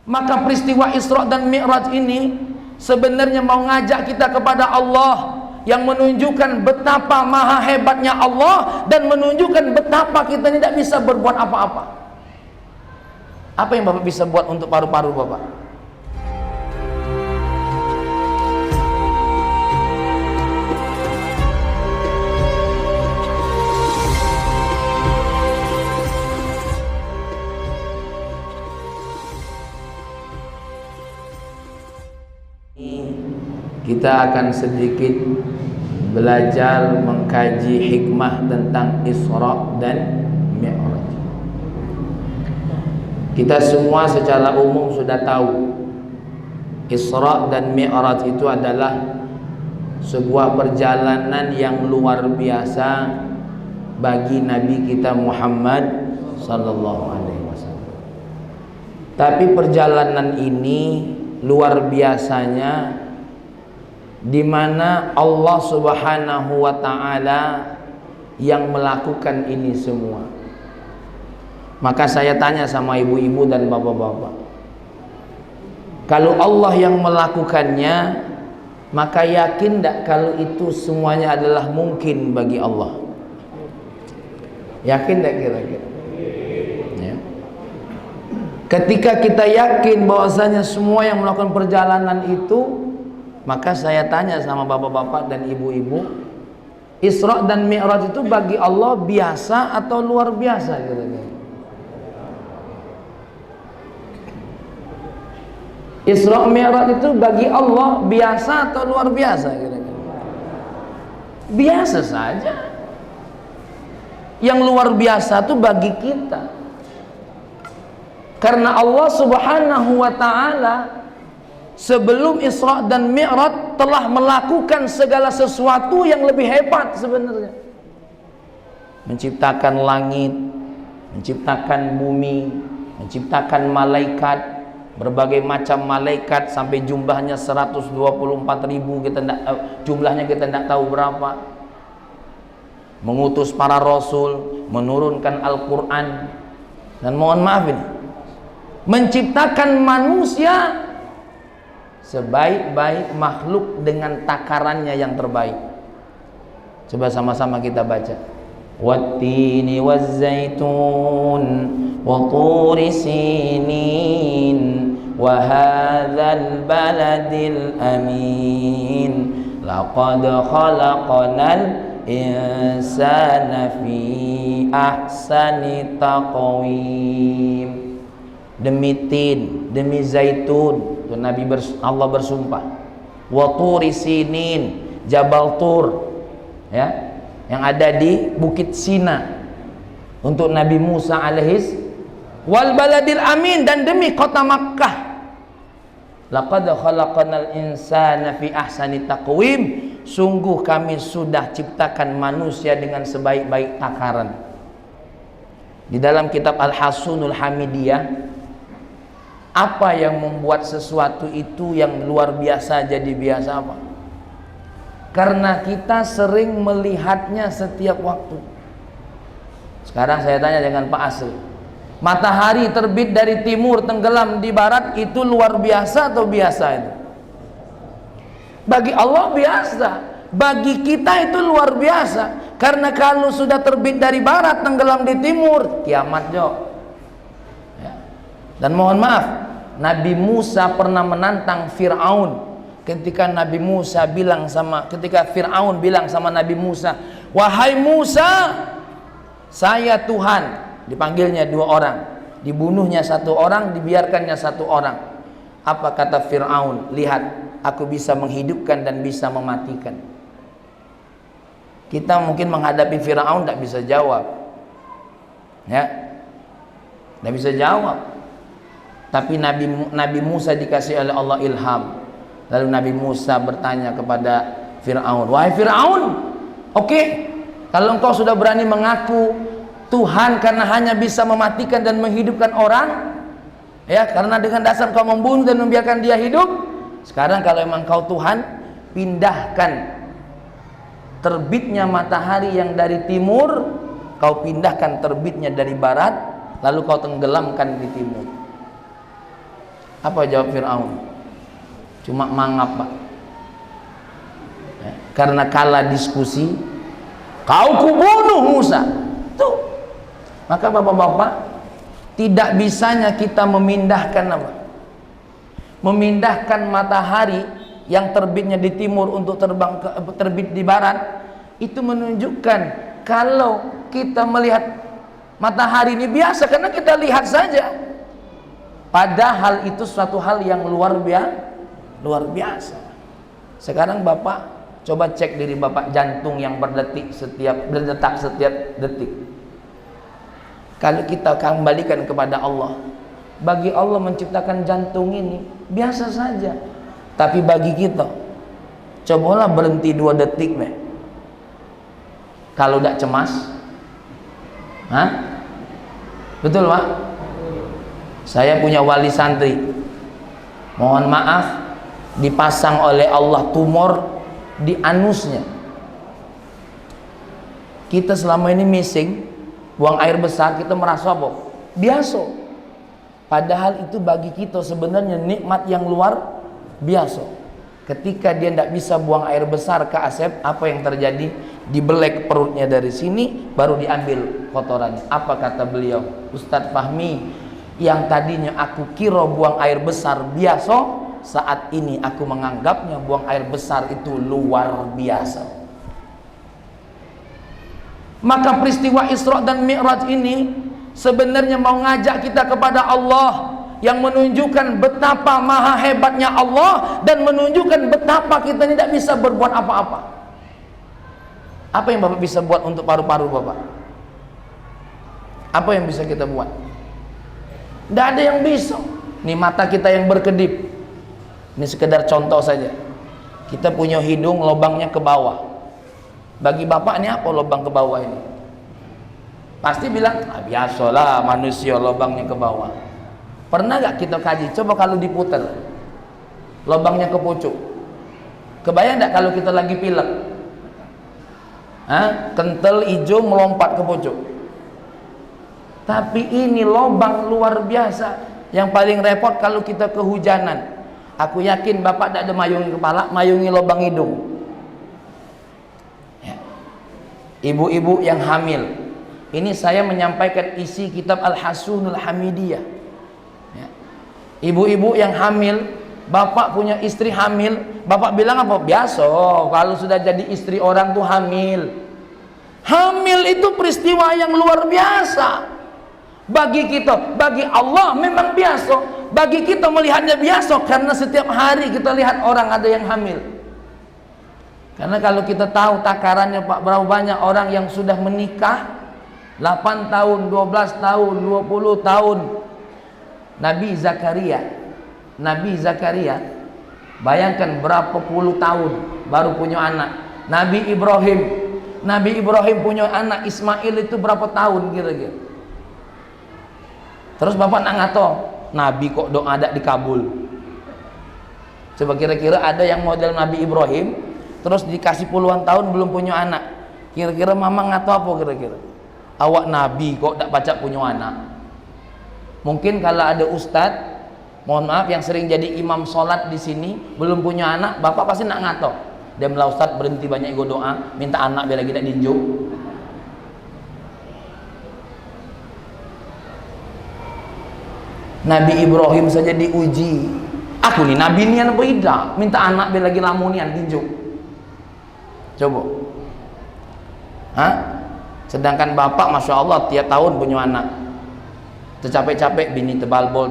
Maka peristiwa Isra dan Mi'raj ini sebenarnya mau ngajak kita kepada Allah, yang menunjukkan betapa maha hebatnya Allah dan menunjukkan betapa kita tidak bisa berbuat apa-apa. Apa yang Bapak bisa buat untuk paru-paru Bapak? Kita akan sedikit belajar mengkaji hikmah tentang Isra dan Mi'raj. Kita semua secara umum sudah tahu Isra dan Mi'raj itu adalah sebuah perjalanan yang luar biasa bagi Nabi kita Muhammad sallallahu alaihi wasallam. Tapi perjalanan ini luar biasanya di mana Allah Subhanahu wa taala yang melakukan ini semua. Maka saya tanya sama ibu-ibu dan bapak-bapak, kalau Allah yang melakukannya, maka yakin tidak kalau itu semuanya adalah mungkin bagi Allah? Yakin tidak kira-kira? Ya. Ketika kita yakin bahwasanya semua yang melakukan perjalanan itu, maka saya tanya sama bapak-bapak dan ibu-ibu, Isra dan Mi'raj itu bagi Allah biasa atau luar biasa kira-kira? Isra Mi'raj itu bagi Allah biasa atau luar biasa kira-kira? Biasa saja. Yang luar biasa itu bagi kita, karena Allah Subhanahu wa ta'ala sebelum Isra dan Mi'raj telah melakukan segala sesuatu yang lebih hebat sebenarnya. Menciptakan langit, menciptakan bumi, menciptakan malaikat, berbagai macam malaikat sampai jumlahnya 124.000, jumlahnya kita tidak tahu berapa. Mengutus para rasul, menurunkan Al-Quran, dan mohon maaf ini, menciptakan manusia sebaik-baik makhluk dengan takarannya yang terbaik. Coba sama-sama kita baca. Wattini wazzaitun wa turi sinin wa hadzal baladil amin laqad khalaqnal insana fi ahsani taqwim. Demi tin, demi zaitun, Allah bersumpah. Wa turi sinin, Jabal Tur, ya, yang ada di Bukit Sina untuk Nabi Musa alaihis, wal baladil amin, dan demi kota Makkah. Laqad khalaqnal insana fi ahsani taqwim, sungguh kami sudah ciptakan manusia dengan sebaik-baik takaran. Di dalam kitab Al-Hasunul Hamidiyah, apa yang membuat sesuatu itu yang luar biasa jadi biasa apa? Karena kita sering melihatnya setiap waktu. Sekarang saya tanya dengan Pak Asri, matahari terbit dari timur tenggelam di barat itu luar biasa atau biasa itu? Bagi Allah biasa, bagi kita itu luar biasa. Karena kalau sudah terbit dari barat tenggelam di timur, kiamat jo. Ya. Dan mohon maaf, Nabi Musa pernah menantang Fir'aun. Ketika Fir'aun bilang sama Nabi Musa, wahai Musa, saya Tuhan. Dipanggilnya 2 orang, dibunuhnya 1 orang, dibiarkannya 1 orang. Apa kata Fir'aun? Lihat, aku bisa menghidupkan dan bisa mematikan. Kita mungkin menghadapi Fir'aun tidak bisa jawab, ya, tidak bisa jawab. Tapi Nabi Musa dikasih oleh Allah ilham. Lalu Nabi Musa bertanya kepada Fir'aun, wahai Fir'aun, oke, kalau engkau sudah berani mengaku Tuhan karena hanya bisa mematikan dan menghidupkan orang, ya, karena dengan dasar kau membunuh dan membiarkan dia hidup, sekarang kalau memang kau Tuhan, pindahkan terbitnya matahari yang dari timur, kau pindahkan terbitnya dari barat, lalu kau tenggelamkan di timur. Apa jawab Fir'aun? Cuma mangap, Pak. Ya, karena kalah diskusi, kau kubunuh Musa. Tuh. Maka bapak-bapak, tidak bisanya kita memindahkan apa? Memindahkan matahari yang terbitnya di timur untuk terbang ke terbit di barat, itu menunjukkan kalau kita melihat matahari ini biasa karena kita lihat saja. Padahal itu suatu hal yang luar biasa. Sekarang Bapak coba cek diri Bapak, jantung yang berdetak setiap detik. Kalau kita kembalikan kepada Allah, bagi Allah menciptakan jantung ini biasa saja. Tapi bagi kita, cobalah berhenti 2 detik, kalau tidak cemas. Betul, Pak? Saya punya wali santri, mohon maaf, dipasang oleh Allah tumor di anusnya. Kita selama ini missing, buang air besar, kita merasa apa? Biasa. Padahal itu bagi kita sebenarnya nikmat yang luar biasa. Ketika dia tidak bisa buang air besar ke asep, apa yang terjadi? Dibelek perutnya dari sini, baru diambil kotorannya. Apa kata beliau? Ustadz Fahmi, yang tadinya aku kira buang air besar biasa, saat ini aku menganggapnya buang air besar itu luar biasa. Maka peristiwa Isra dan Mi'raj ini sebenarnya mau ngajak kita kepada Allah, yang menunjukkan betapa maha hebatnya Allah dan menunjukkan betapa kita tidak bisa berbuat apa-apa. Apa yang Bapak bisa buat untuk paru-paru Bapak? Apa yang bisa kita buat? Tidak ada yang bisa. Ini mata kita yang berkedip. Ini sekedar contoh saja. Kita punya hidung, lubangnya ke bawah. Bagi Bapak ini apa lubang ke bawah ini? Pasti bilang, biasalah manusia lubangnya ke bawah. Pernah gak kita kaji? Coba kalau diputar, lubangnya ke pucuk. Kebayang gak kalau kita lagi pilek? Kental hijau melompat ke pucuk. Tapi ini lubang luar biasa. Yang paling repot kalau kita kehujanan. Aku yakin Bapak tidak ada mayungi kepala, mayungi lubang hidung. Ibu-ibu yang hamil. Ini saya menyampaikan isi kitab Al-Hasunul Hamidiyah. Ibu-ibu yang hamil, Bapak punya istri hamil, Bapak bilang apa? Biasa, kalau sudah jadi istri orang tuh hamil. Hamil itu peristiwa yang luar biasa. Bagi kita, bagi Allah memang biasa. Bagi kita melihatnya biasa karena setiap hari kita lihat orang ada yang hamil. Karena kalau kita tahu takarannya Pak, berapa banyak orang yang sudah menikah 8 tahun, 12 tahun, 20 tahun. Nabi Zakaria bayangkan berapa puluh tahun baru punya anak. Nabi Ibrahim punya anak Ismail itu berapa tahun kira-kira. Terus Bapak nak ngato, Nabi kok doa ada dikabul. Coba kira-kira ada yang model Nabi Ibrahim terus dikasih puluhan tahun belum punya anak. Kira-kira mama ngato apa kira-kira? Awak Nabi kok tak baca punya anak. Mungkin kalau ada ustadz, mohon maaf, yang sering jadi imam sholat di sini belum punya anak, Bapak pasti nak ngato. Dia bilang, ustadz berhenti banyak ego doa, minta anak biar lagi tak dinjuk. Nabi Ibrahim saja diuji. Aku nih Nabi nian apa tidak? Minta anak biar lagi lamunian dinjuk. Coba. Sedangkan Bapak Masya Allah tiap tahun punya anak. Tercapek-capek bini tebal bol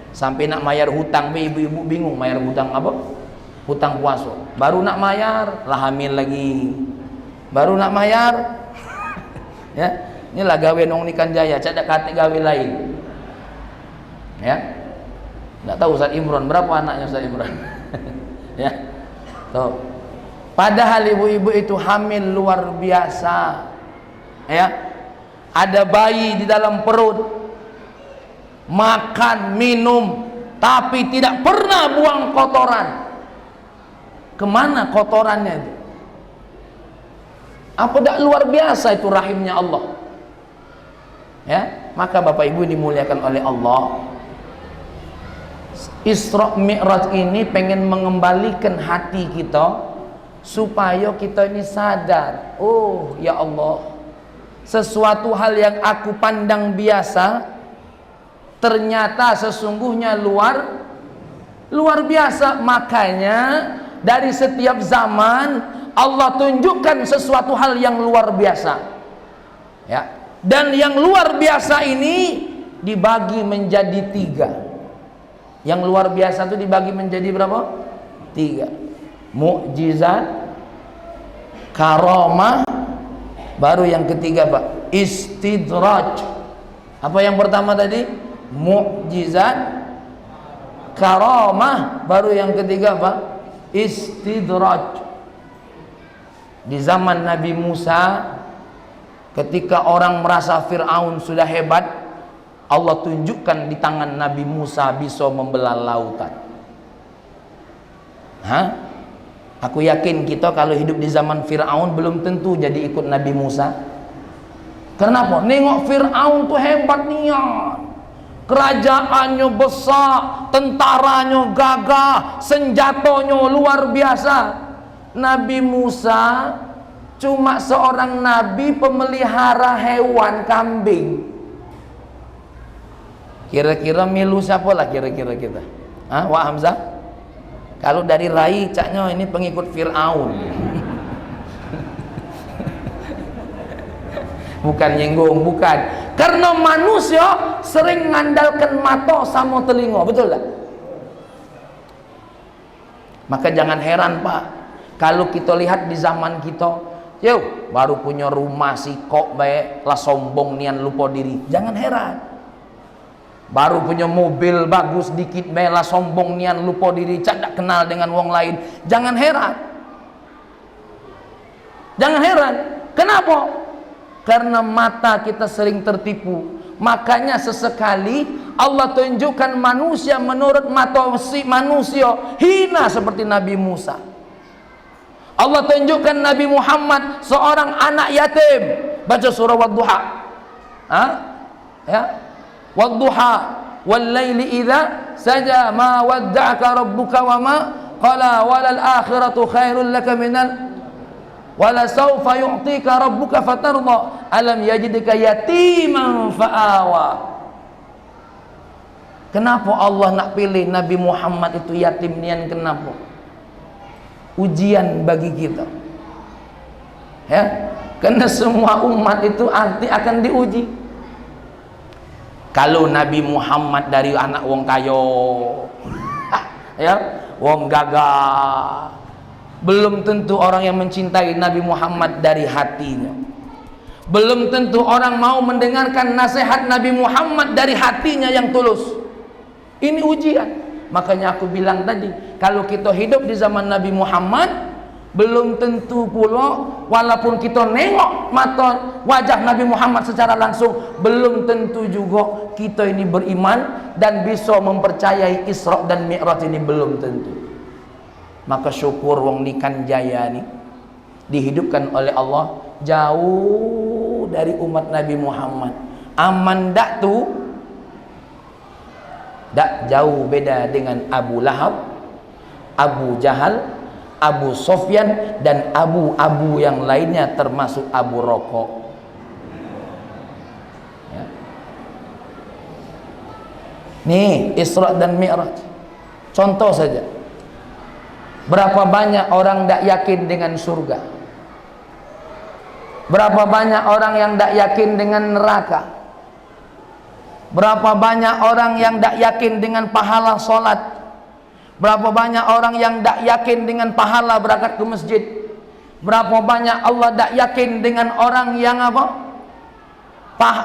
sampai nak mayar hutang, ibu-ibu bingung mayar hutang apa? Hutang puasa. Baru nak mayar lah hamil lagi. Baru nak mayar ya, inilah gawe nong nikan jaya, cadak kate gawe lain. Ya. Enggak tahu Ustaz Imron berapa anaknya Ustaz Imron. Ya. Tuh. Padahal ibu-ibu itu hamil luar biasa. Ya. Ada bayi di dalam perut, makan, minum, tapi tidak pernah buang kotoran. Kemana kotorannya itu? Apa tidak luar biasa itu rahimnya Allah? Ya, maka Bapak Ibu dimuliakan oleh Allah. Isra Mi'raj ini pengen mengembalikan hati kita supaya kita ini sadar, oh ya Allah, sesuatu hal yang aku pandang biasa ternyata sesungguhnya luar biasa. Makanya dari setiap zaman Allah tunjukkan sesuatu hal yang luar biasa, ya. Dan yang luar biasa ini dibagi menjadi 3. Yang luar biasa itu dibagi menjadi berapa? 3. Mukjizat, karamah, baru yang ketiga Pak, istidraj. Apa yang pertama tadi? Mukjizat, karamah, baru yang ketiga Pak, istidraj. Di zaman Nabi Musa, ketika orang merasa Fir'aun sudah hebat, Allah tunjukkan di tangan Nabi Musa bisa membelah lautan. Aku yakin kita kalau hidup di zaman Fir'aun belum tentu jadi ikut Nabi Musa. Kenapa? Nengok Fir'aun tuh hebat niat, kerajaannya besar, tentaranya gagah, senjatanya luar biasa. Nabi Musa cuma seorang nabi pemelihara hewan kambing. Kira-kira milu siapa lah kira-kira kita? Wak Hamzah? Kalau dari Rai caknya ini pengikut Fir'aun. Bukan nyenggung, bukan. Karena manusia sering mengandalkan mata sama telinga, betul tak? Maka jangan heran Pak, kalau kita lihat di zaman kita, yo baru punya rumah si kok baik lah sombong nian lupa diri. Jangan heran. Baru punya mobil bagus dikit bela sombong nian lupa diri, cak tak kenal dengan wong lain. Jangan heran. Jangan heran. Kenapa? Karena mata kita sering tertipu. Makanya sesekali Allah tunjukkan manusia menurut mata manusia hina seperti Nabi Musa. Allah tunjukkan Nabi Muhammad seorang anak yatim. Baca surah Wadduha. Ya. Wadduha wal laili idza saja ma wadda'aka rabbuka wa ma qala walal akhiratu khairul laka minal wala sawfa yu'tika rabbuka fatarda alam yajidka yatiman fa'awa. Kenapa Allah nak pilih Nabi Muhammad itu yatim nian? Kenapa? Ujian bagi kita, ya. Karena semua umat itu arti akan diuji. Kalau Nabi Muhammad dari anak wong kayo, ya, wong gagah, belum tentu orang yang mencintai Nabi Muhammad dari hatinya. Belum tentu orang mau mendengarkan nasihat Nabi Muhammad dari hatinya yang tulus. Ini ujian. Makanya aku bilang tadi, kalau kita hidup di zaman Nabi Muhammad, belum tentu pula walaupun kita nengok mata wajah Nabi Muhammad secara langsung, belum tentu juga kita ini beriman dan bisa mempercayai Isra dan Mi'raj ini, belum tentu. Maka syukur wong Nikan Jaya ini dihidupkan oleh Allah jauh dari umat Nabi Muhammad. Aman dak tu? Dak jauh beda dengan Abu Lahab, Abu Jahal, Abu Sofyan dan abu-abu yang lainnya termasuk Abu Rokok, ya. Nih Isra dan Mi'raj contoh saja. Berapa banyak orang tak yakin dengan surga? Berapa banyak orang yang tak yakin dengan neraka? Berapa banyak orang yang tak yakin dengan pahala solat? Berapa banyak orang yang tak yakin dengan pahala berangkat ke masjid? Berapa banyak Allah tak yakin dengan orang yang apa?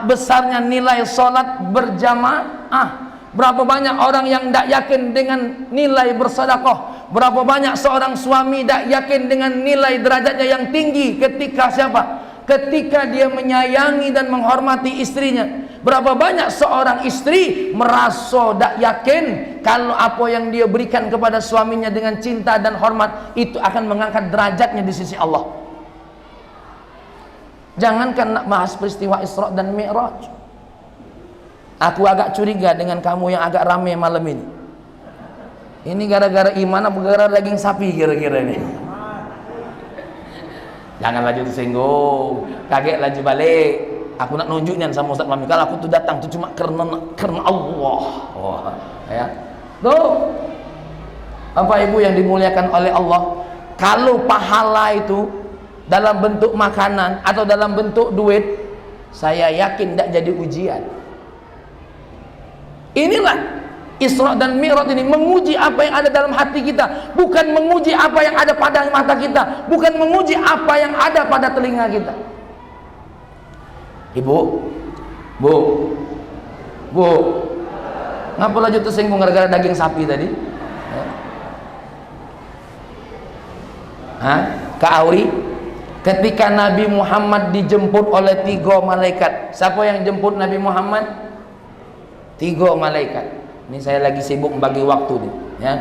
Besarnya nilai solat berjamaah. Berapa banyak orang yang tak yakin dengan nilai bersedekah? Berapa banyak seorang suami tak yakin dengan nilai derajatnya yang tinggi ketika siapa? Ketika dia menyayangi dan menghormati istrinya. Berapa banyak seorang istri merasa tak yakin kalau apa yang dia berikan kepada suaminya dengan cinta dan hormat itu akan mengangkat derajatnya di sisi Allah. Jangankan nak bahas peristiwa Isra dan Mi'raj. Aku agak curiga dengan kamu yang agak ramai malam ini. Ini gara-gara iman apa gara-gara daging sapi kira-kira ini? Jangan laju tersinggung, kaget laju balik. Aku nak nunjuknya sama Ustaz Fahmi, kalau aku tuh datang tuh cuma karena Allah. Oh, ya. Tuh, Bapak Ibu yang dimuliakan oleh Allah, kalau pahala itu dalam bentuk makanan atau dalam bentuk duit, saya yakin tidak jadi ujian. Inilah Isra dan Mi'raj ini, menguji apa yang ada dalam hati kita, bukan menguji apa yang ada pada mata kita, bukan menguji apa yang ada pada telinga kita. Ibu, Bu, ngapa laju tersinggung gara-gara daging sapi tadi? Hah? Kak Auri, ketika Nabi Muhammad dijemput oleh 3 malaikat, siapa yang jemput Nabi Muhammad? 3 malaikat. Ini saya lagi sibuk membagi waktu nih, ya.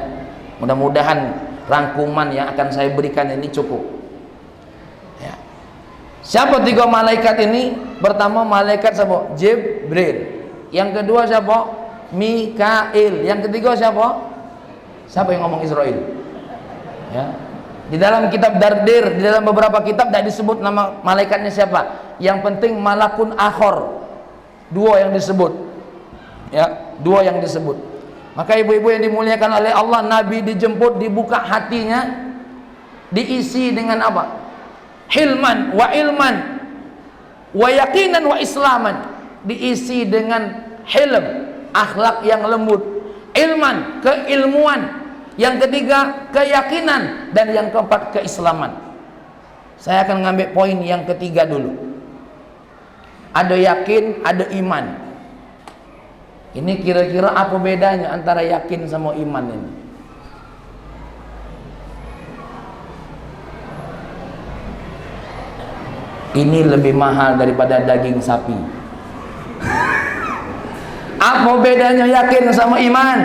Mudah-mudahan rangkuman yang akan saya berikan ini cukup. Ya. Siapa 3 malaikat ini? Pertama malaikat siapa? Jibril. Yang kedua siapa? Mikail. Yang ketiga siapa? Siapa yang ngomong Israel? Ya. Di dalam kitab Dardir, di dalam beberapa kitab tidak disebut nama malaikatnya siapa. Yang penting malakun akhor. 2 yang disebut. Ya. 2 yang disebut. Maka ibu-ibu yang dimuliakan oleh Allah, Nabi dijemput, dibuka hatinya, diisi dengan apa? Hilman wa ilman wa yaqinan wa islaman. Diisi dengan hilm, akhlak yang lembut, ilman, keilmuan, yang ketiga keyakinan, dan yang keempat keislaman. Saya akan ngambil poin yang ketiga dulu. Ada yakin, ada iman. Ini kira-kira apa bedanya antara yakin sama iman ini? Ini lebih mahal daripada daging sapi. Apa bedanya yakin sama iman?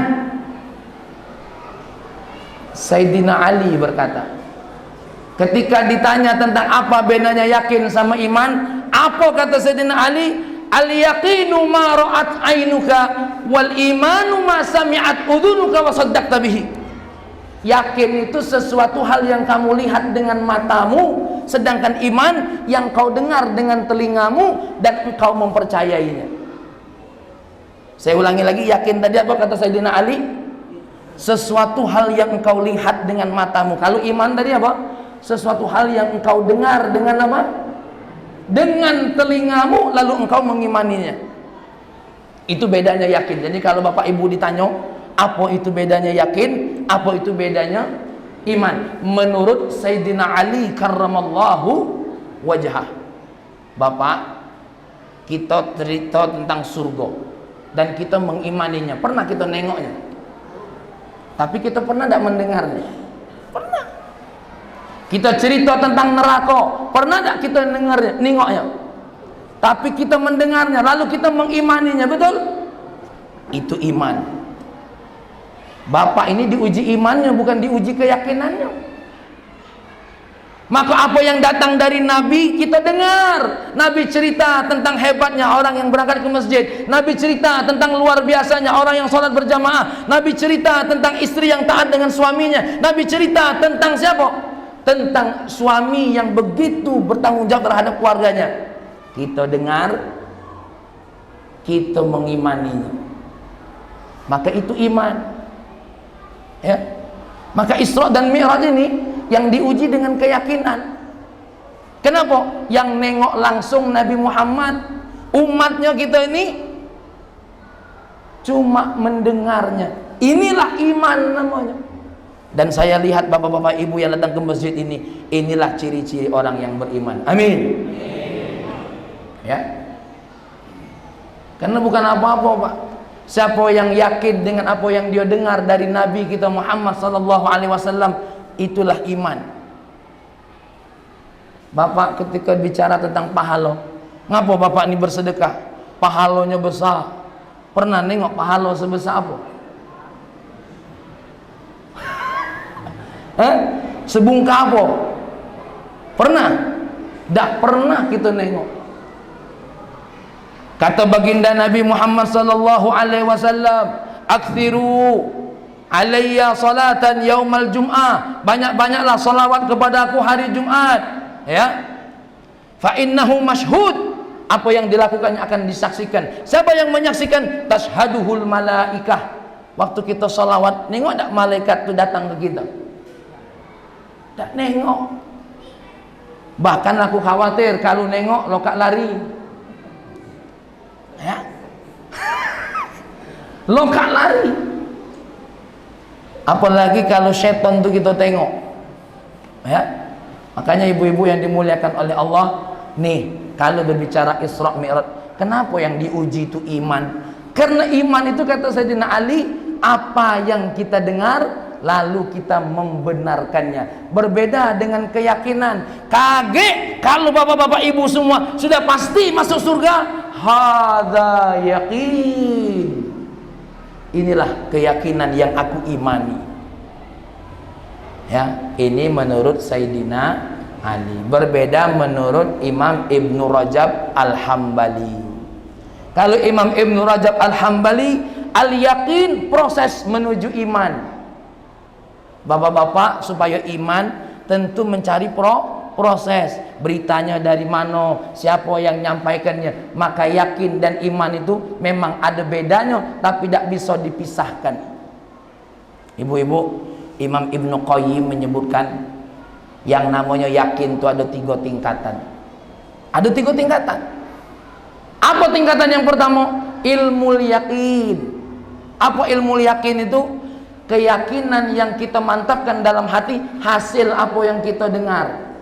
Sayyidina Ali berkata, ketika ditanya tentang apa bedanya yakin sama iman, apa kata Sayyidina Ali? Al-yaqinu ma ra'at ainuka wal imanu ma sami'at udhunuka wa saddaqta bihi. Yakin itu sesuatu hal yang kamu lihat dengan matamu, sedangkan iman yang kau dengar dengan telingamu dan engkau mempercayainya. Saya ulangi lagi, yakin tadi apa kata Sayyidina Ali? Sesuatu hal yang engkau lihat dengan matamu. Kalau iman tadi apa? Sesuatu hal yang engkau dengar dengan apa? Dengan telingamu, lalu engkau mengimaninya. Itu bedanya yakin. Jadi kalau Bapak Ibu ditanya apa itu bedanya yakin, apa itu bedanya iman, menurut Sayyidina Ali karramallahu wajhah, Bapak, kita cerita tentang surga dan kita mengimaninya, pernah kita nengoknya, tapi kita pernah tidak mendengarnya? Pernah. Kita cerita tentang neraka, pernah tak kita dengarnya, nengoknya? Tapi kita mendengarnya, lalu kita mengimaninya, betul? Itu iman. Bapak ini diuji imannya, bukan diuji keyakinannya. Maka apa yang datang dari Nabi kita dengar. Nabi cerita tentang hebatnya orang yang berangkat ke masjid. Nabi cerita tentang luar biasanya orang yang sholat berjamaah. Nabi cerita tentang istri yang taat dengan suaminya. Nabi cerita tentang siapa? Tentang suami yang begitu bertanggung jawab terhadap keluarganya. Kita dengar, kita mengimaninya, maka itu iman. Ya. Maka Isra dan Mi'raj ini yang diuji dengan keyakinan. Kenapa? Yang nengok langsung Nabi Muhammad, umatnya kita ini cuma mendengarnya. Inilah iman namanya. Dan saya lihat bapak-bapak ibu yang datang ke masjid ini, inilah ciri-ciri orang yang beriman. Amin. Ya. Karena bukan apa-apa, Pak. Siapa yang yakin dengan apa yang dia dengar dari Nabi kita Muhammad sallallahu alaihi wasallam, itulah iman. Bapak ketika bicara tentang pahala, ngapa Bapak ini bersedekah? Pahalanya besar. Pernah nengok pahala sebesar apa? Sebungkah apa? Pernah? Tak pernah kita nengok. Kata baginda Nabi Muhammad sallallahu alaihi wasallam, "Aktsiru alayya salatan yaumal jum'ah, banyak-banyaklah salawat kepada aku hari Jumat, ya. Fa innahu mashhud, apa yang dilakukannya akan disaksikan. Siapa yang menyaksikan? Tashhaduhul malaikah. Waktu kita salawat, nengok tak malaikat tu datang ke kita? Tak nengok. Bahkan aku khawatir kalau nengok lokak lari, ya. Lokak lari. Apalagi kalau setan tu kita tengok, ya. Makanya ibu-ibu yang dimuliakan oleh Allah, nih kalau berbicara Isra Mi'raj, kenapa yang diuji itu iman? Karena iman itu kata Sayyidina Ali, apa yang kita dengar lalu kita membenarkannya. Berbeda dengan keyakinan. Kaget kalau bapak-bapak ibu semua sudah pasti masuk surga. Hadza yaqin. Inilah keyakinan yang aku imani. Ya, ini menurut Sayyidina Ali. Berbeda menurut Imam Ibnu Rajab Al-Hambali. Kalau Imam Ibnu Rajab Al-Hambali, al-yaqin proses menuju iman. Bapak-bapak supaya iman tentu mencari proses. Beritanya dari mana, siapa yang nyampaikannya. Maka yakin dan iman itu memang ada bedanya, tapi tidak bisa dipisahkan. Ibu-ibu, Imam Ibnu Qayyim menyebutkan yang namanya yakin itu ada 3 tingkatan. Ada 3 tingkatan. Apa tingkatan yang pertama? Ilmul yakin. Apa ilmul yakin itu? Keyakinan yang kita mantapkan dalam hati hasil apa yang kita dengar.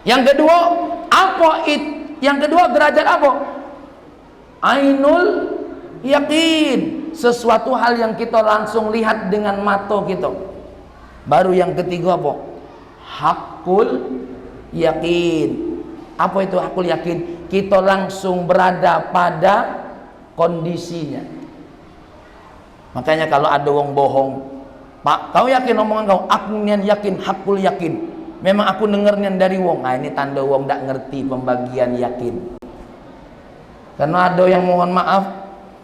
Yang kedua, yang kedua derajat apa? Ainul yakin, sesuatu hal yang kita langsung lihat dengan mata kita. Baru yang ketiga apa? Hakul yakin. Apa itu hakul yakin? Kita langsung berada pada kondisinya. Makanya kalau ada wong bohong, Pak, kau yakin omongan kau? Aku yakin, hakul yakin. Memang aku dengernya dari wong. Nah, ini tanda wong tak ngerti pembagian yakin. Karena ada yang mohon maaf,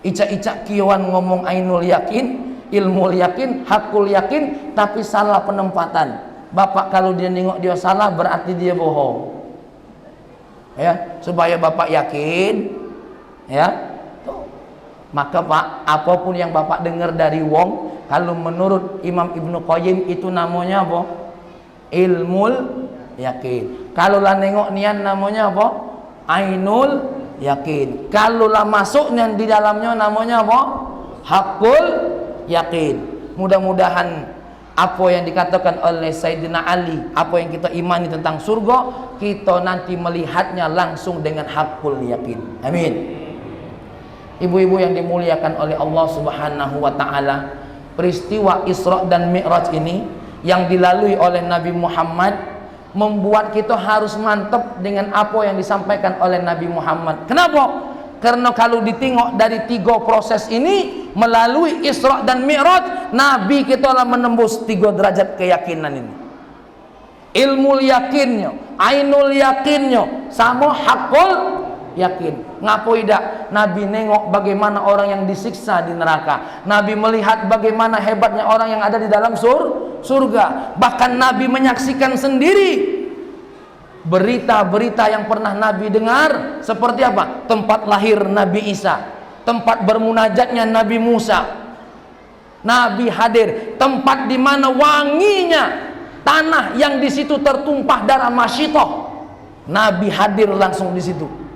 icak-icak kiawan ngomong ainul yakin, ilmu yakin, hakul yakin, tapi salah penempatan. Bapak kalau dia nengok dia salah, berarti dia bohong. Ya, supaya bapak yakin, ya. Maka Pak, apapun yang bapak dengar dari wong, kalau menurut Imam Ibnu Qayyim itu namanya apa? Ilmul yakin. Kalau lah nengok nian namanya apa? Ainul yakin. Kalau lah masuknya di dalamnya namanya apa? Hakul yakin. Mudah-mudahan apa yang dikatakan oleh Sayyidina Ali, apa yang kita imani tentang surga, kita nanti melihatnya langsung dengan hakul yakin. Amin. Ibu-ibu yang dimuliakan oleh Allah Subhanahu wa taala, peristiwa Isra dan Mi'raj ini yang dilalui oleh Nabi Muhammad membuat kita harus mantap dengan apa yang disampaikan oleh Nabi Muhammad. Kenapa? Karena kalau ditengok dari 3 proses ini, melalui Isra dan Mi'raj, Nabi kita telah menembus 3 derajat keyakinan ini. Ilmu yakinnya, ainul yakinnya, sama hakul yakin. Ngapoi dak? Nabi nengok bagaimana orang yang disiksa di neraka. Nabi melihat bagaimana hebatnya orang yang ada di dalam surga. Bahkan Nabi menyaksikan sendiri berita-berita yang pernah Nabi dengar. Seperti apa? Tempat lahir Nabi Isa, tempat bermunajatnya Nabi Musa. Nabi hadir, tempat di mana wanginya tanah yang di situ tertumpah darah Masyitoh. Nabi hadir langsung di situ.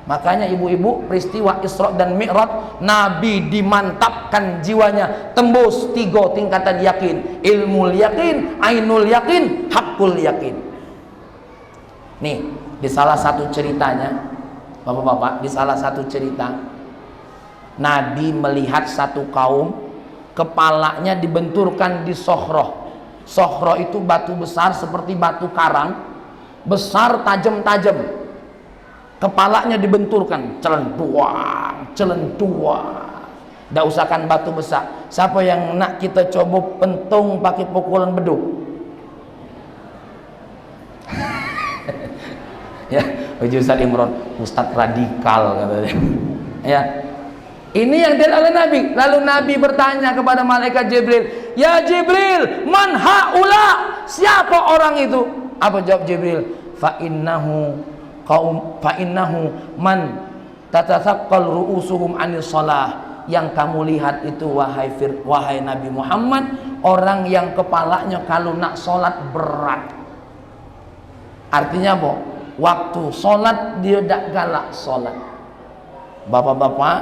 Makanya ibu-ibu, peristiwa Isra dan Mi'raj, Nabi dimantapkan jiwanya, tembus 3 tingkatan yakin. Ilmul yakin, ainul yakin, hakul yakin. Nih, di salah satu ceritanya, bapak-bapak, di salah satu cerita, Nabi melihat satu kaum, kepalanya dibenturkan di sohroh. Sohroh itu batu besar seperti batu karang, besar, tajam-tajam. Kepalanya dibenturkan, celentuang. Tidak usahkan batu besar. Siapa yang nak kita coba pentung pakai pukulan beduk? Ya, Ustaz Imron, Ustaz radikal katanya. Ya, Ini yang dilihat oleh Nabi. Lalu Nabi bertanya kepada malaikat Jibril, "Ya Jibril, man haula?" Siapa orang itu? Apa jawab Jibril? Fa innahu man tatasaqqal ru'usuhum 'anil shalah. Yang kamu lihat itu wahai Nabi Muhammad, orang yang kepalanya kalau nak sholat berat. Artinya apa? Waktu sholat dia tak galak sholat. Bapak-bapak,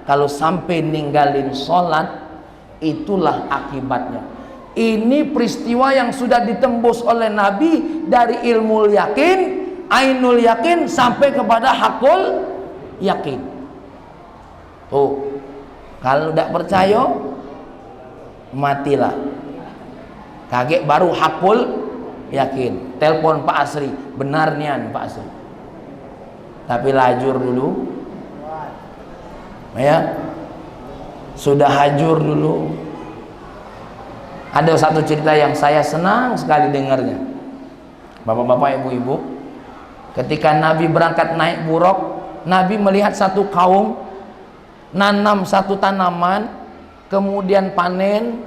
kalau sampai ninggalin sholat, itulah akibatnya. Ini peristiwa yang sudah ditembus oleh Nabi dari ilmu yakin, ainul yakin, sampai kepada hakul yakin. Tuh, kalau tidak percaya, matilah. Kaget baru hakul yakin. Telepon Pak Asri, benar nian Pak Asri. Tapi lajur dulu. Ya, sudah hajur dulu. Ada satu cerita yang saya senang sekali dengarnya. Bapak-bapak, ibu-ibu, ketika Nabi berangkat naik buruk, Nabi melihat satu kaum nanam satu tanaman, kemudian panen,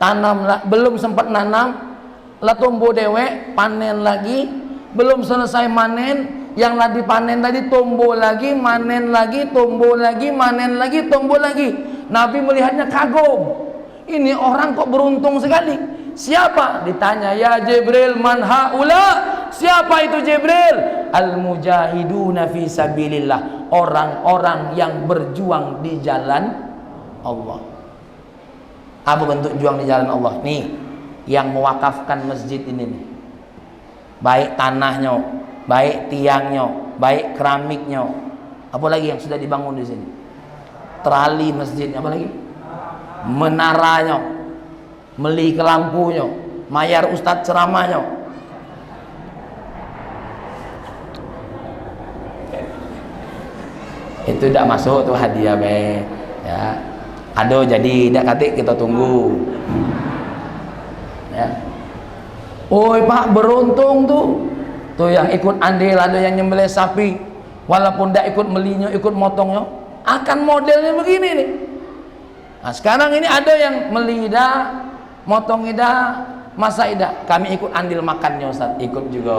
tanam belum sempat nanam, lah tumbuh dewek, panen lagi, belum selesai manen, yang lagi panen tadi tumbuh lagi, manen lagi, tumbuh lagi, manen lagi, tumbuh lagi. Nabi melihatnya kagum. Ini orang kok beruntung sekali. Siapa? Ditanya, "Ya Jibril, man haula?" Siapa itu Jibril? Al-mujahiduna fi sabilillah. Orang-orang yang berjuang di jalan Allah. Apa bentuk juang di jalan Allah? Nih, yang mewakafkan masjid ini nih. Baik tanahnya, baik tiangnya, baik keramiknya, apalagi yang sudah dibangun di sini, terali masjidnya, apalagi menaranya, meli ke lampunya, mayar ustadz ceramahnya. Itu tidak masuk tuh hadiah be, ya. Aduh, jadi tidak katik kita tunggu. Ya. Oi Pak, beruntung tuh yang ikut andil, ada yang nyembelih sapi, walaupun tidak ikut melinya, ikut motongnya, akan modelnya begini nih. Nah, sekarang ini ada yang meli dah, motong dah, masa dah. Kami ikut andil makannya Ustaz, ikut juga.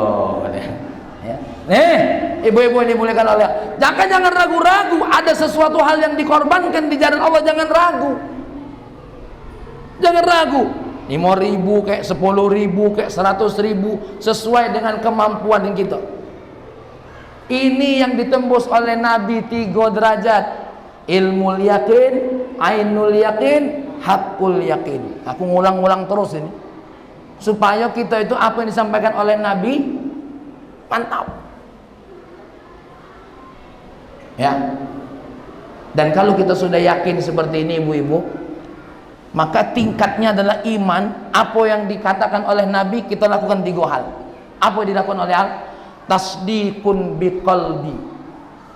Ya. Nih, ibu-ibu ini dimuliakan oleh Allah. Jangan ragu-ragu, ada sesuatu hal yang dikorbankan di jalan Allah, jangan ragu. Jangan ragu. 5.000 kayak 10.000 kayak 100.000 sesuai dengan kemampuan yang kita. Ini yang ditembus oleh Nabi 3 derajat. Ilmu yakin, ainul yakin, hakul yakin. Aku ngulang-ulang terus ini supaya kita itu apa yang disampaikan oleh Nabi mantap. Ya. Dan kalau kita sudah yakin seperti ini ibu-ibu, maka tingkatnya adalah iman. Apa yang dikatakan oleh Nabi kita lakukan 3 hal. Apa yang dilakukan oleh Allah? Tasdiqun biqalbi,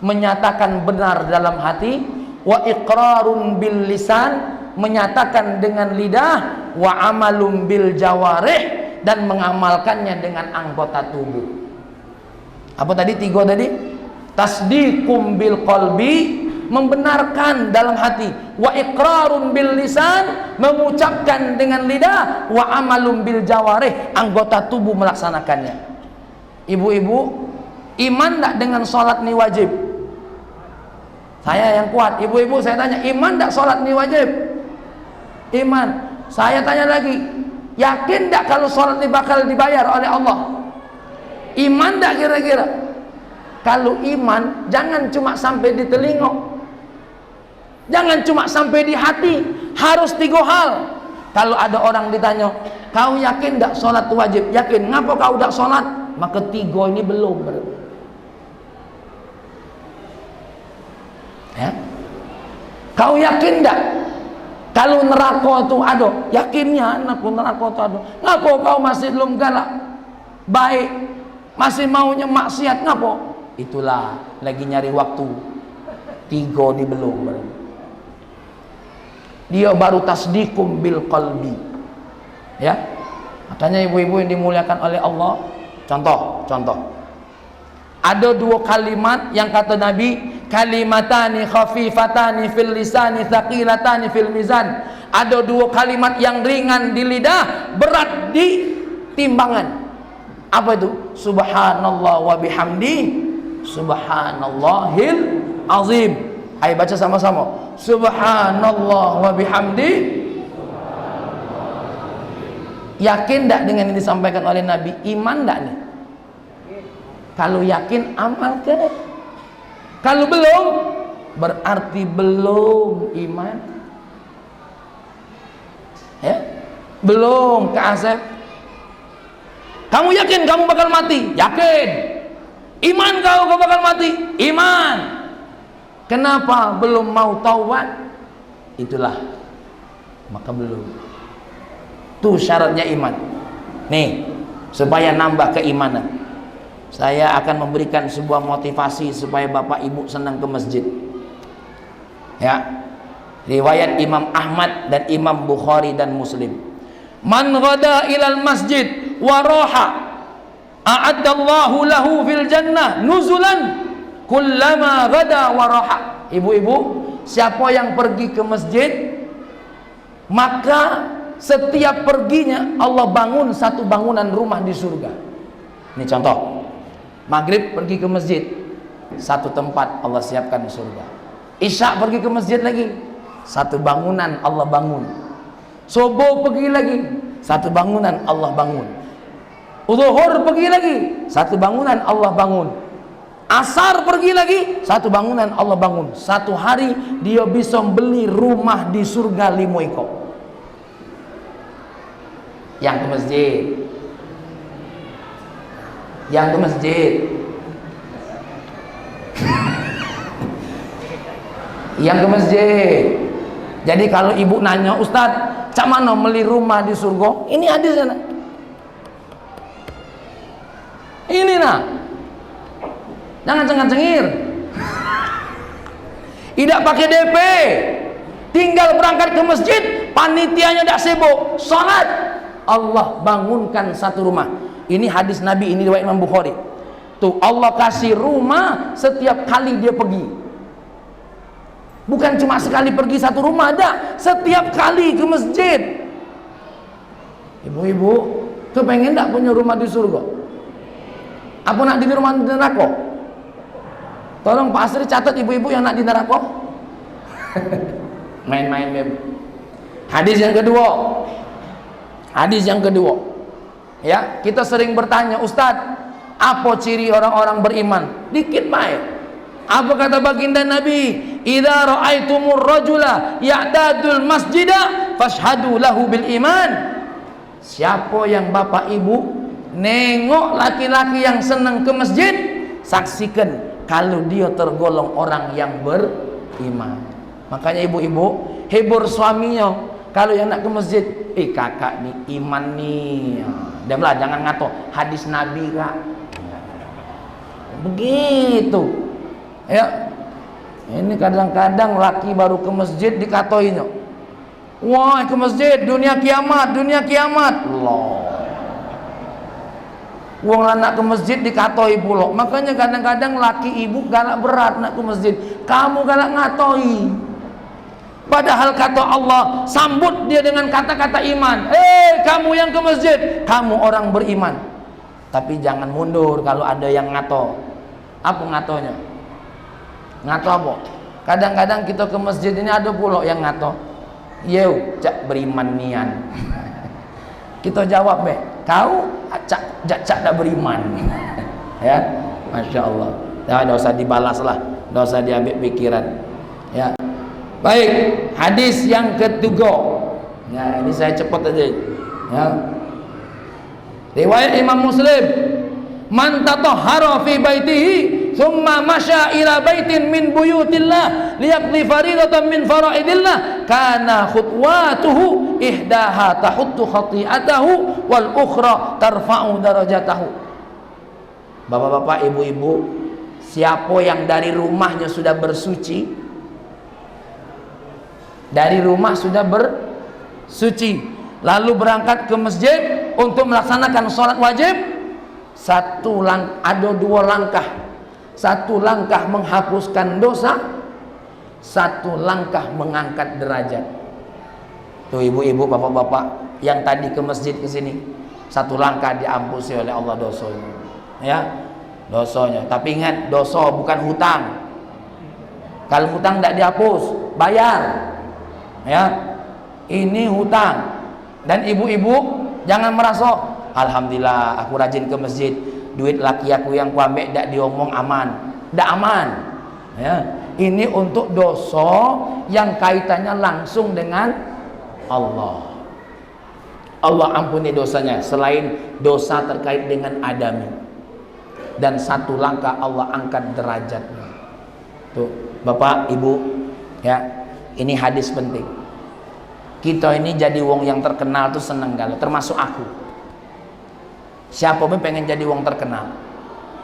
menyatakan benar dalam hati, wa iqrarun bil lisan, menyatakan dengan lidah, wa amalum bil jawarih, dan mengamalkannya dengan anggota tubuh. Apa tadi 3 tadi? Tasdiqum bil qalbi, membenarkan dalam hati, wa iqrarun bil lisan, mengucapkan dengan lidah, wa amalum bil jawarih, anggota tubuh melaksanakannya. Ibu-ibu, iman tak dengan sholat ni wajib? Saya yang kuat. Ibu-ibu saya tanya, iman tak sholat ni wajib? Iman. Saya tanya lagi, yakin tak kalau sholat ni bakal dibayar oleh Allah? Iman tak kira-kira? Kalau iman, jangan cuma sampai di telinga, jangan cuma sampai di hati, harus 3 hal. Kalau ada orang ditanya, kau yakin tak sholat itu wajib? Yakin. Ngapa kau tak sholat? Maka 3 ini belum. Ya? Kau yakin tak kalau neraka itu ada? Yakinnya anakku neraka itu ada. Ngapa kau masih belum galak baik, masih maunya maksiat? Ngapa? Itulah lagi nyari waktu. 3 ini belum. Dia baru tasdiqum bil qalbi. Ya. Makanya ibu-ibu yang dimuliakan oleh Allah, contoh. Ada 2 kalimat yang kata Nabi kalimatani khafifatani fil lisani thaqilatani fil mizan. Ada dua kalimat yang ringan di lidah, berat di timbangan. Apa itu? Subhanallah wa bihamdi, subhanallahil azim. Ayo baca sama-sama. Subhanallah wa bihamdi. Yakin tak dengan yang disampaikan oleh Nabi? Iman tak nih? Kalau yakin, amalkan. Kalau belum, berarti belum iman. Ya, belum ke Asep. Kamu yakin kamu bakal mati? Yakin. Iman kau bakal mati? Iman. Kenapa belum mau taubat? Itulah, maka belum. Itu syaratnya iman. Nih, supaya nambah keimanan, saya akan memberikan sebuah motivasi supaya bapak ibu senang ke masjid. Ya, riwayat Imam Ahmad dan Imam Bukhari dan Muslim. Man ghada ilal masjid wa raha a'addallahu lahu fil jannah nuzulan kullama ghada wa raha. Ibu-ibu, siapa yang pergi ke masjid, maka setiap perginya Allah bangun satu bangunan rumah di surga. Ini contoh. Maghrib pergi ke masjid, satu tempat Allah siapkan di surga. Isya pergi ke masjid lagi, satu bangunan Allah bangun. Subuh pergi lagi, satu bangunan Allah bangun. Zuhur pergi lagi, satu bangunan Allah bangun. Asar pergi lagi, satu bangunan Allah bangun. Satu hari dia bisa beli rumah di surga 5 ekor. Yang ke masjid, yang ke masjid, yang ke masjid. Jadi kalau ibu nanya, Ustadz, cak mana beli rumah di surga? Ini hadis sana. Ini nah, jangan cengar-cengir. Tidak pakai DP, tinggal berangkat ke masjid, panitianya tidak sibuk, sholat, Allah bangunkan satu rumah. Ini hadis Nabi, ini riwayat Imam Bukhari. Tuh, Allah kasih rumah setiap kali dia pergi. Bukan cuma sekali pergi satu rumah, ada setiap kali ke masjid. Ibu-ibu, kepengen tak punya rumah di surga? Apa nak di rumah di neraka? Tolong Pak Asri catat ibu-ibu yang nak di neraka. Main-main beb. Hadis yang kedua. Hadis yang kedua. Ya, kita sering bertanya, Ustadz, apa ciri orang-orang beriman? Dikit baik. Apa kata baginda Nabi? Idza ra'aitumur rajula ya'tadul masjida fashhadu lahu bil iman. Siapa yang bapak ibu nengok laki-laki yang senang ke masjid, saksikan kalau dia tergolong orang yang beriman. Makanya ibu-ibu hibur suaminya kalau yang nak ke masjid, kakak nih iman nih. Diamlah, jangan ngato hadis Nabi kak. Begitu. Ya. Ini kadang-kadang laki baru ke masjid dikatoinya. Wah, ke masjid dunia kiamat, dunia kiamat. Loh. Wong anak ke masjid dikatoi pula. Makanya kadang-kadang laki ibu galak berat nak ke masjid. Kamu galak ngatoi. Padahal kata Allah, sambut dia dengan kata-kata iman. Kamu yang ke masjid, kamu orang beriman. Tapi jangan mundur kalau ada yang ngato. Apa ngatonya? Ngato apa? Kadang-kadang kita ke masjid ini ada pula yang ngato. Yeu, cak beriman nian. Kita jawab, kau cak tak beriman. Ya, Masya Allah. Ya, tidak usah dibalas lah, tidak usah diambil pikiran. Ya. Baik, hadis yang ketiga. Ya, ini saya cepat aja. Ya. Riwayat Imam Muslim, man tatahhara fi baitihi thumma masya ila baitin min buyutillah liyaqdi faridatan min faraidillah kana khutwatuhu ihdaha tahuttu khati'atahu wal ukhra tarfa'u darajatahu. Bapak-bapak, ibu-ibu, siapa yang dari rumahnya sudah bersuci, dari rumah sudah bersuci, lalu berangkat ke masjid untuk melaksanakan sholat wajib, ada 2 langkah. Satu langkah menghapuskan dosa, satu langkah mengangkat derajat. Tuh ibu-ibu, bapak-bapak yang tadi ke masjid ke sini, satu langkah diampuni oleh Allah dosanya. Ya, dosanya. Tapi ingat, dosa bukan hutang. Kalau hutang tidak dihapus, bayar. Ya, ini hutang. Dan ibu-ibu jangan merasa, alhamdulillah aku rajin ke masjid, duit laki aku yang kuambek tidak diomong aman. Tidak aman. Ya, ini untuk dosa yang kaitannya langsung dengan Allah. Allah ampuni dosanya selain dosa terkait dengan Adami. Dan satu langkah Allah angkat derajatnya. Tuh, Bapak, Ibu, ya, ini hadis penting. Kita ini jadi wong yang terkenal tuh seneng galau, termasuk aku. Siapa pun pengen jadi wong terkenal.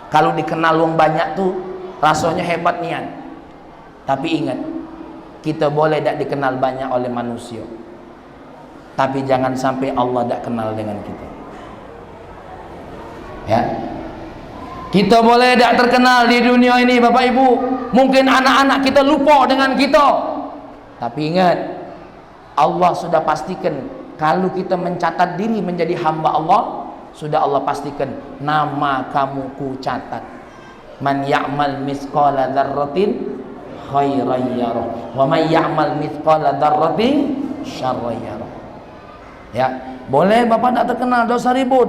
Kalau dikenal wong banyak tuh rasanya hebat nian. Tapi ingat, kita boleh tidak dikenal banyak oleh manusia, tapi jangan sampai Allah tidak kenal dengan kita. Ya, kita boleh tidak terkenal di dunia ini, Bapak Ibu. Mungkin anak-anak kita lupa dengan kita, tapi ingat, Allah sudah pastikan kalau kita mencatat diri menjadi hamba Allah, sudah Allah pastikan nama kamu ku catat. Man ya'mal mithqala dzarratin khairan yarah wa man ya'mal mithqala dzarratin syarran yarah. Ya, boleh Bapak nak terkenal, dosa ribut.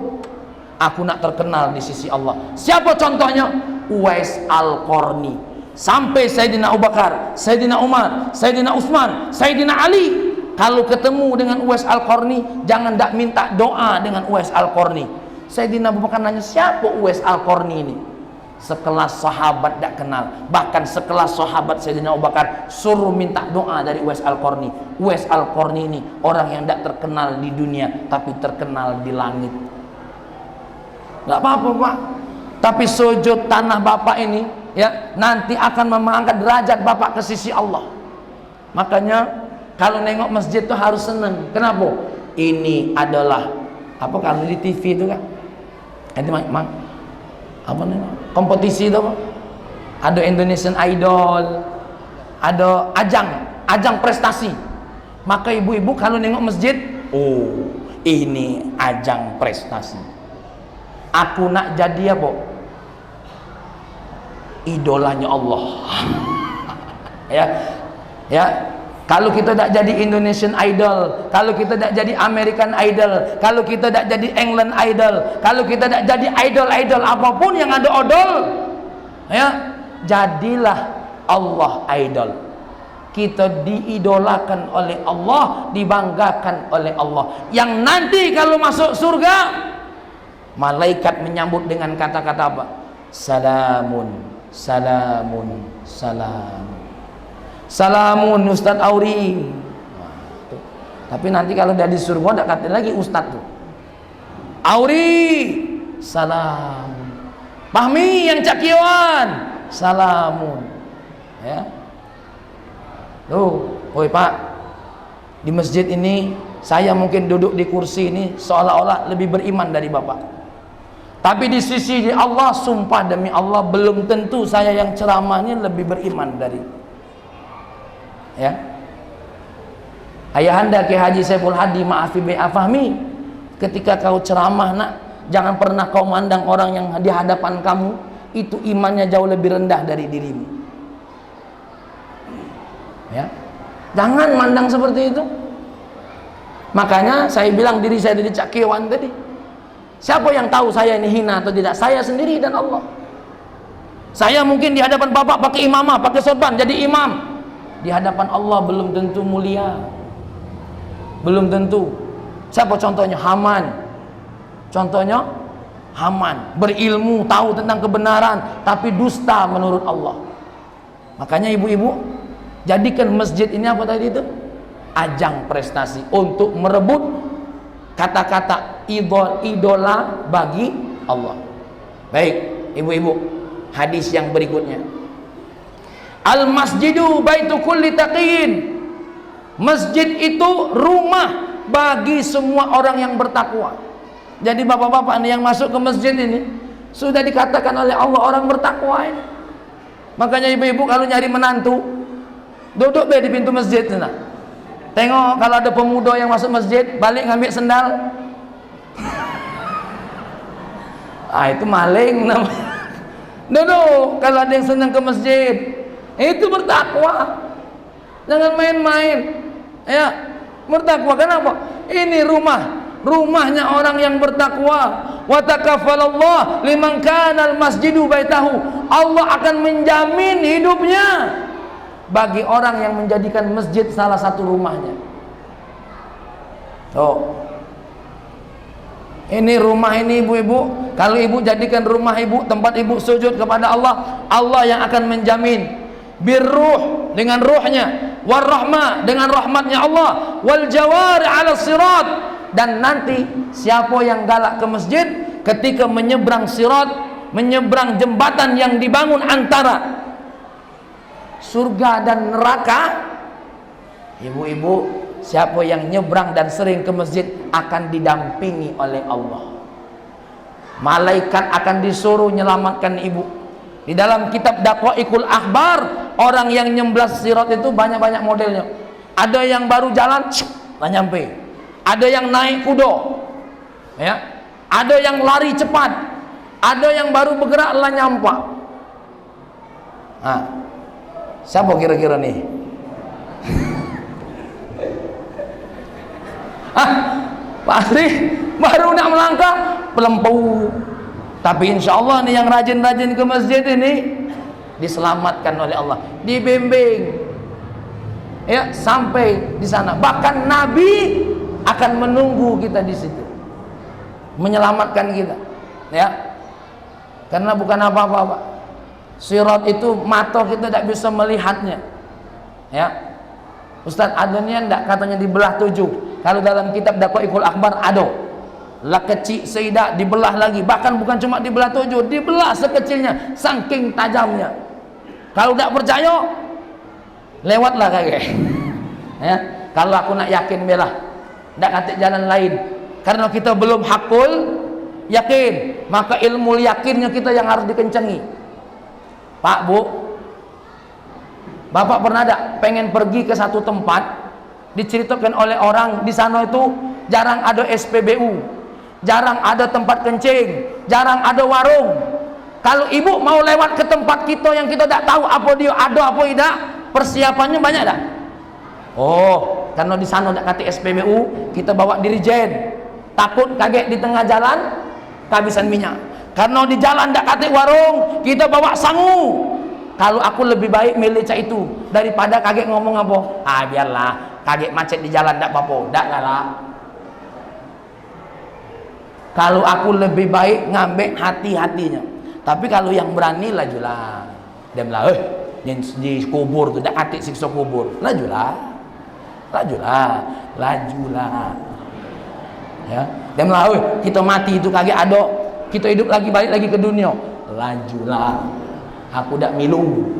Aku nak terkenal di sisi Allah. Siapa contohnya? Uwais Al-Qarni. Sampai Sayyidina Abu Bakar, Sayyidina Umar, Sayyidina Utsman, Sayyidina Ali, kalau ketemu dengan Uwais Al-Qarni, jangan tak minta doa dengan Uwais Al-Qarni. Sayyidina Abu Bakar nanya, siapa Uwais Al-Qarni ini? Sekelas sahabat tak kenal, bahkan sekelas sahabat Sayyidina Abu Bakar suruh minta doa dari Uwais Al-Qarni. Uwais Al-Qarni ini orang yang tak terkenal di dunia, tapi terkenal di langit. Gak apa-apa Pak, tapi sujud tanah Bapak ini, ya, nanti akan mengangkat derajat Bapak ke sisi Allah. Makanya kalau nengok masjid tuh harus seneng. Kenapa? Ini adalah apa, kalau di TV itu kan? Itu apa namanya? Kompetisi itu apa? Ada Indonesian Idol, ada ajang prestasi. Maka ibu-ibu kalau nengok masjid, oh, ini ajang prestasi. Aku nak jadi apa? Idolanya Allah. Ya. Kalau kita tak jadi Indonesian Idol, kalau kita tak jadi American Idol, kalau kita tak jadi England Idol, kalau kita tak jadi idol apapun yang ada odol, ya, jadilah Allah idol. Kita diidolakan oleh Allah, dibanggakan oleh Allah. Yang nanti kalau masuk surga, malaikat menyambut dengan kata-kata apa? Salamun, salamun, salam. Salamun Ustadz Auri. Tapi nanti kalau udah di surga tak kata lagi Ustadz tuh. Auri, salam. Pahmi yang cakiwan, salamun. Ya. Tuh, woi Pak, di masjid ini saya mungkin duduk di kursi ini seolah-olah lebih beriman dari Bapak. Tapi di sisi Allah, sumpah demi Allah, belum tentu saya yang ceramahnya lebih beriman dari, ya. Ayahanda Ki Haji Saiful Hadi Ma'afi Bai'a Fahmi, ketika kau ceramah nak, jangan pernah kau mandang orang yang di hadapan kamu itu imannya jauh lebih rendah dari dirimu. Ya, jangan mandang seperti itu. Makanya saya bilang diri saya dari cakiwan tadi. Siapa yang tahu saya ini hina atau tidak? Saya sendiri dan Allah. Saya mungkin di hadapan Bapak pakai imamah, pakai sorban, jadi imam. Di hadapan Allah belum tentu mulia, belum tentu. Siapa contohnya? Haman. Contohnya Haman, berilmu, tahu tentang kebenaran, tapi dusta menurut Allah. Makanya ibu-ibu, jadikan masjid ini apa tadi itu? Ajang prestasi untuk merebut kata-kata idola bagi Allah. Baik, ibu-ibu, hadis yang berikutnya. Al-masjidu baitu kulli taqiyin. Masjid itu rumah bagi semua orang yang bertakwa. Jadi bapak-bapak yang masuk ke masjid ini sudah dikatakan oleh Allah orang bertakwa ini. Makanya ibu-ibu kalau nyari menantu, duduk be di pintu masjid sana. Tengok kalau ada pemuda yang masuk masjid, balik ngambil sendal. Ah, itu maling namanya. Duduk kalau ada yang senang ke masjid. Itu bertakwa. Jangan main-main. Ya, bertakwa. Kenapa? Ini rumahnya orang yang bertakwa. Wa takaffalallah liman kana al-masjidu baitahu. Allah akan menjamin hidupnya bagi orang yang menjadikan masjid salah satu rumahnya. Ini rumah ini ibu-ibu, kalau ibu jadikan rumah ibu tempat ibu sujud kepada Allah, Allah yang akan menjamin birruh dengan ruhnya, warahmah dengan rahmatnya Allah, wal jawari ala sirat, dan nanti siapa yang galak ke masjid ketika menyeberang sirat, menyeberang jembatan yang dibangun antara surga dan neraka, ibu-ibu, siapa yang nyebrang dan sering ke masjid akan didampingi oleh Allah. Malaikat akan disuruh menyelamatkan ibu. Di dalam kitab Daqaiqul Akhbar, orang yang nyemblas sirat itu banyak-banyak modelnya. Ada yang baru jalan, lah nyampe. Ada yang naik kuda, ya. Ada yang lari cepat. Ada yang baru bergerak lah nyampa. Nah, siapa kira-kira nih? Pasti baru nak melangkah pelempau. Tapi insya Allah nih yang rajin-rajin ke masjid ini diselamatkan oleh Allah, dibimbing, ya, sampai di sana. Bahkan Nabi akan menunggu kita di situ, menyelamatkan kita, ya. Karena bukan apa-apa, Pak. Sirat itu mata kita tidak bisa melihatnya, ya. Ustaz, adanya enggak katanya dibelah 7. Kalau dalam kitab Daqaiqul Akhbar ada. Lah kecil seidak dibelah lagi, bahkan bukan cuma dibelah 7, dibelah sekecilnya, saking tajamnya. Kalau tidak percaya, lewatlah kakek. Ya, kalau aku nak yakin belah, tidak katik jalan lain. Karena kita belum hakul yakin, maka ilmu yakinnya kita yang harus dikencengi. Pak, Bu, Bapak pernah ada pengen pergi ke satu tempat, diceritakan oleh orang di sana itu jarang ada SPBU, jarang ada tempat kencing, jarang ada warung. Kalau ibu mau lewat ke tempat kita yang kita tidak tahu apa dia ada apa tidak, persiapannya banyak dah. Oh, karena di sana tidak kata SPBU, kita bawa dirijen. Takut kaget di tengah jalan kehabisan minyak. Karena di jalan tidak kata warung, kita bawa sangu. Kalau aku lebih baik milih cak itu daripada kaget ngomong apa. Ah, biarlah, kaget macet di jalan tidak apa-apa. Tak lah. Kalau aku lebih baik ngambil hati-hatinya. Tapi kalau yang berani lajulah. Dia bilang, di kubur tu dak atik siksa kubur. Lajulah. Ya, dia bilang, kita mati itu kaget ada, kita hidup lagi balik lagi ke dunia. Lajulah. Aku dak milu.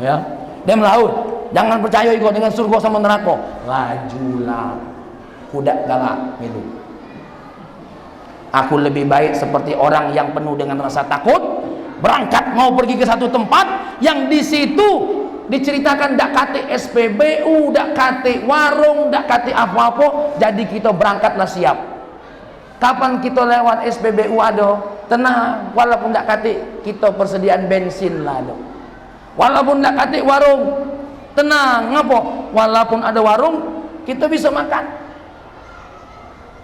Ya. Dia bilang, jangan percaya ikut dengan surga sama neraka. Lajulah. Aku dak galak milu. Aku lebih baik seperti orang yang penuh dengan rasa takut, berangkat mau pergi ke satu tempat yang di situ diceritakan dak kate SPBU, dak kate warung, dak kate apa-apa, jadi kita berangkatlah siap. Kapan kita lewat SPBU ada, tenang, walaupun dak kate kita persediaan bensin lah ada. Walaupun dak kate warung, tenang, ngapa? Walaupun ada warung, kita bisa makan.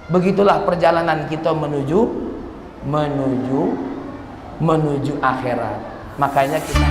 Begitulah perjalanan kita menuju akhirat. Makanya kita